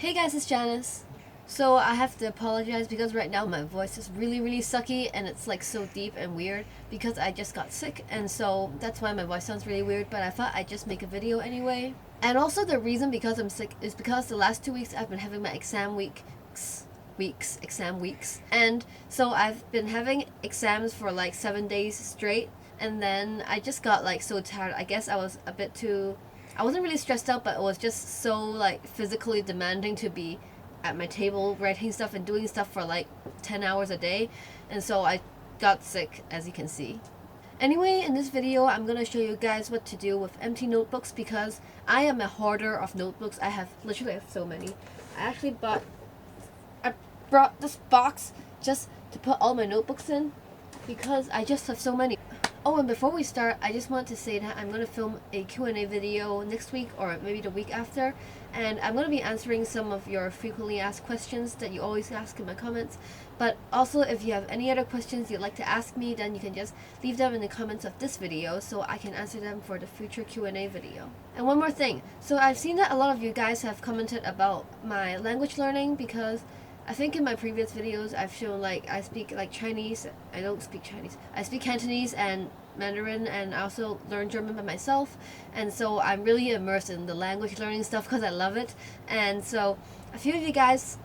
Hey guys, it's Janis. So I have to apologize because right now my voice is really sucky and it's like so deep and weird because I just got sick, and so that's why my voice sounds really weird, but I thought I'd just make a video anyway. And also the reason because I'm sick is because the last 2 weeks I've been having my exam weeks. And so I've been having exams for like 7 days straight, and then I just got like so tired. I guess I was a bit too I wasn't really stressed out, but it was just so like physically demanding to be at my table writing stuff and doing stuff for like 10 hours a day, and so I got sick, as you can see. Anyway, in this video I'm gonna show you guys what to do with empty notebooks because I am a hoarder of notebooks. I literally have so many. I brought this box just to put all my notebooks in because I just have so many. Oh, and before we start, I just want to say that I'm going to film a Q&A video next week or maybe the week after, and I'm going to be answering some of your frequently asked questions that you always ask in my comments. But also, if you have any other questions you'd like to ask me, then you can just leave them in the comments of this video so I can answer them for the future Q&A video. And one more thing, so I've seen that a lot of you guys have commented about my language learning because I think in my previous videos I've shown like I speak like Chinese. I don't speak Chinese. I speak Cantonese and Mandarin, and I also learn German by myself, and so I'm really immersed in the language learning stuff because I love it. And so a few of you guys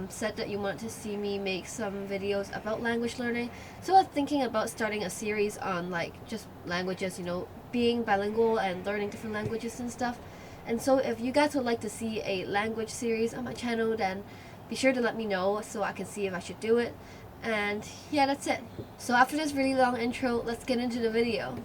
said that you want to see me make some videos about language learning, so I'm thinking about starting a series on like just languages, being bilingual and learning different languages and stuff. And so if you guys would like to see a language series on my channel, then be sure to let me know so I can see if I should do it. And yeah, that's it. So after this really long intro, let's get into the video.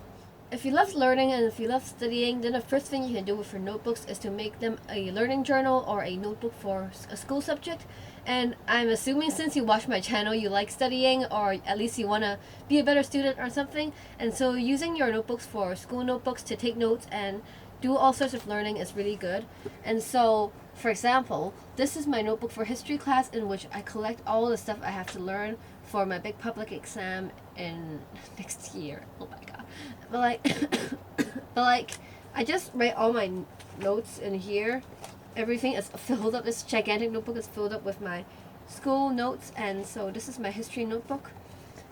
If you love learning and if you love studying, then the first thing you can do with your notebooks is to make them a learning journal or a notebook for a school subject. And I'm assuming since you watch my channel, you like studying, or at least you want to be a better student or something. And so using your notebooks for school notebooks to take notes and do all sorts of learning is really good. And so, for example, this is my notebook for history class in which I collect all the stuff I have to learn for my big public exam in next year. Oh my god. But I just write all my notes in here. Everything is filled up. This gigantic notebook is filled up with my school notes, and so this is my history notebook.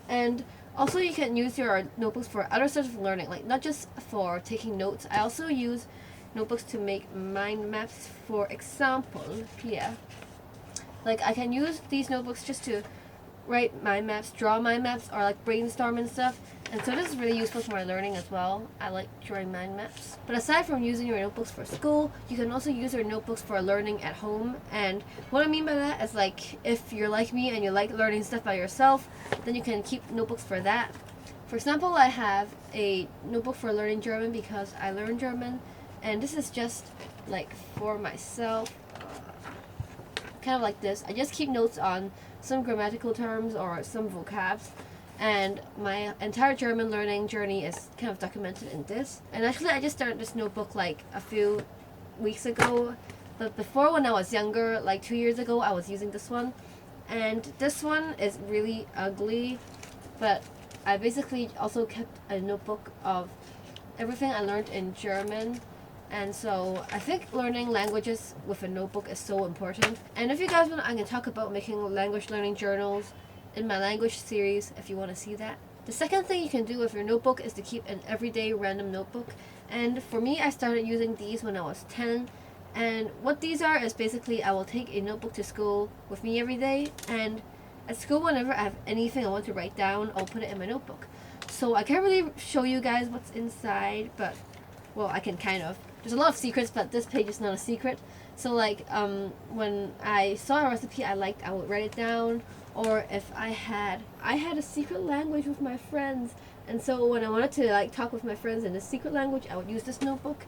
And also, you can use your notebooks for other sorts of learning, like not just for taking notes. I also use notebooks to make mind maps, for example. Yeah, like I can use these notebooks just to write mind maps, draw mind maps, or like brainstorm and stuff. And so this is really useful for my learning as well. I like drawing mind maps. But aside from using your notebooks for school, you can also use your notebooks for learning at home. And what I mean by that is, like, if you're like me and you like learning stuff by yourself, then you can keep notebooks for that. For example, I have a notebook for learning German because I learn German, and this is just like for myself, kind of like this. I just keep notes on some grammatical terms or some vocabs, and my entire German learning journey is kind of documented in this. And actually I just started this notebook like a few weeks ago, but before, when I was younger, like 2 years ago, I was using this one, and this one is really ugly, but I basically also kept a notebook of everything I learned in German. And so I think learning languages with a notebook is so important. And if you guys want, I can talk about making language learning journals in my language series if you want to see that. The second thing you can do with your notebook is to keep an everyday random notebook. And for me, I started using these when I was 10. And what these are is basically I will take a notebook to school with me every day. And at school, whenever I have anything I want to write down, I'll put it in my notebook. So I can't really show you guys what's inside, but, well, I can kind of. There's a lot of secrets, but this page is not a secret. So like when I saw a recipe I liked, I would write it down. Or if I had a secret language with my friends, and so when I wanted to like talk with my friends in the secret language, I would use this notebook.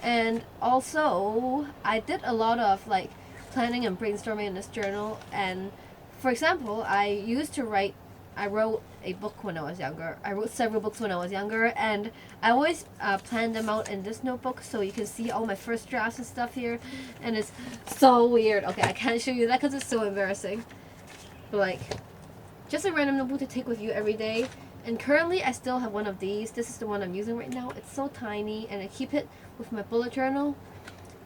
And also I did a lot of like planning and brainstorming in this journal. And for example, I wrote a book when I was younger. I wrote several books when I was younger, and I always planned them out in this notebook, so you can see all my first drafts and stuff here, and it's so weird. Okay, I can't show you that because it's so embarrassing. But like, just a random notebook to take with you every day. And currently I still have one of these. This is the one I'm using right now. It's so tiny, and I keep it with my bullet journal.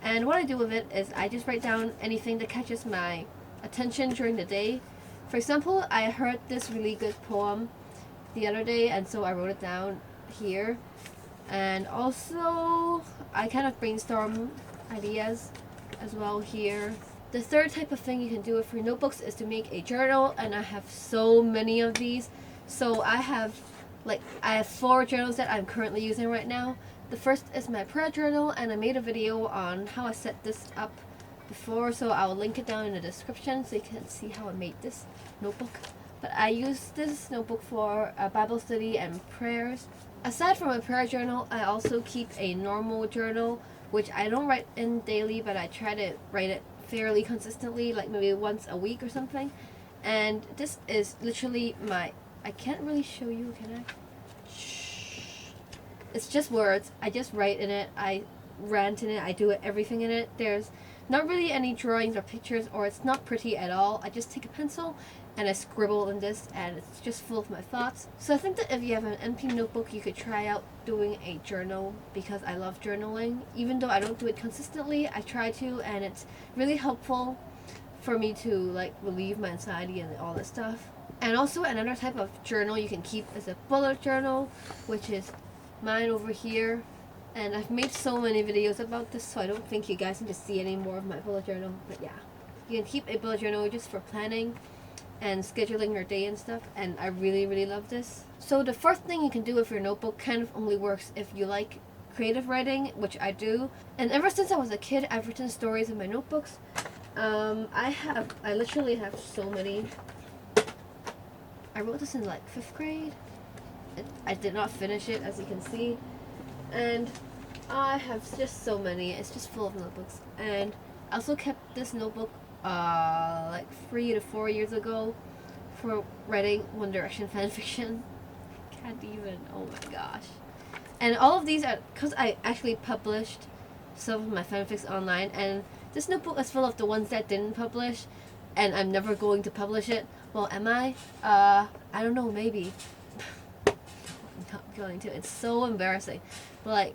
And what I do with it is I just write down anything that catches my attention during the day. For example, I heard this really good poem the other day, and so I wrote it down here. And also, I kind of brainstorm ideas as well here. The third type of thing you can do with your notebooks is to make a journal, and I have so many of these. So I have 4 journals that I'm currently using right now. The first is my prayer journal, and I made a video on how I set this up before, so I'll link it down in the description so you can see how I made this notebook. But I use this notebook for Bible study and prayers. Aside from my prayer journal, I also keep a normal journal, which I don't write in daily, but I try to write it fairly consistently, like maybe once a week or something. And this is literally I can't really show you, can I? Shh. It's just words. I just write in it. I rant in it. I do everything in it. There's not really any drawings or pictures, or it's not pretty at all. I just take a pencil and I scribble in this, and it's just full of my thoughts. So I think that if you have an empty notebook, you could try out doing a journal, because I love journaling. Even though I don't do it consistently, I try to, and it's really helpful for me to relieve my anxiety and all this stuff. And also another type of journal you can keep is a bullet journal, which is mine over here. And I've made so many videos about this, so I don't think you guys need to see any more of my bullet journal. But yeah, you can keep a bullet journal just for planning and scheduling your day and stuff, and I really, really love this. So the first thing you can do with your notebook kind of only works if you like creative writing, which I do. And ever since I was a kid, I've written stories in my notebooks. I literally have so many. I wrote this in 5th grade. I did not finish it, as you can see. And I have just so many. It's just full of notebooks. And I also kept this notebook 3 to 4 years ago for writing One Direction fanfiction. Can't even, oh my gosh. And all of these are because I actually published some of my fanfics online, and this notebook is full of the ones that didn't publish, and I'm never going to publish it. Well, am I? I don't know, maybe. I'm not going to. It's so embarrassing. But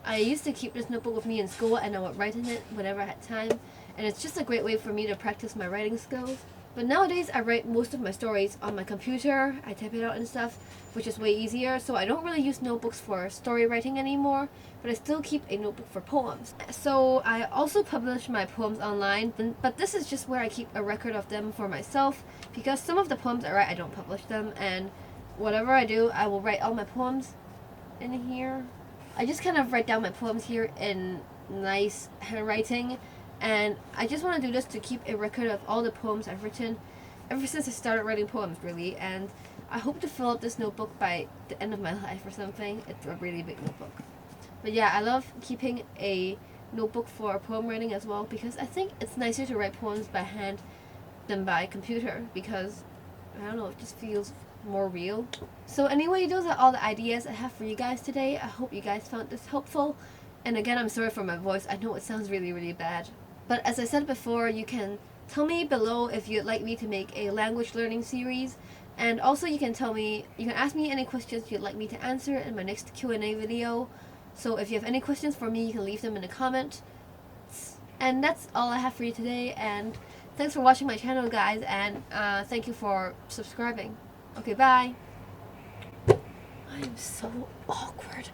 I used to keep this notebook with me in school, and I would write in it whenever I had time. And it's just a great way for me to practice my writing skills. But nowadays, I write most of my stories on my computer. I type it out and stuff, which is way easier. So I don't really use notebooks for story writing anymore, but I still keep a notebook for poems. So I also publish my poems online, but this is just where I keep a record of them for myself, because some of the poems I write, I don't publish them, and whatever I do, I will write all my poems in here. I just kind of write down my poems here in nice handwriting. And I just want to do this to keep a record of all the poems I've written ever since I started writing poems, really. And I hope to fill up this notebook by the end of my life or something. It's a really big notebook. But yeah, I love keeping a notebook for poem writing as well, because I think it's nicer to write poems by hand than by computer, because, I don't know, it just feels more real. So anyway, those are all the ideas I have for you guys today. I hope you guys found this helpful. And again, I'm sorry for my voice. I know it sounds really, really bad. But as I said before, you can tell me below if you'd like me to make a language learning series. And also you can ask me any questions you'd like me to answer in my next Q&A video. So if you have any questions for me, you can leave them in the comment. And that's all I have for you today. And thanks for watching my channel, guys. And thank you for subscribing. Okay, bye. I am so awkward.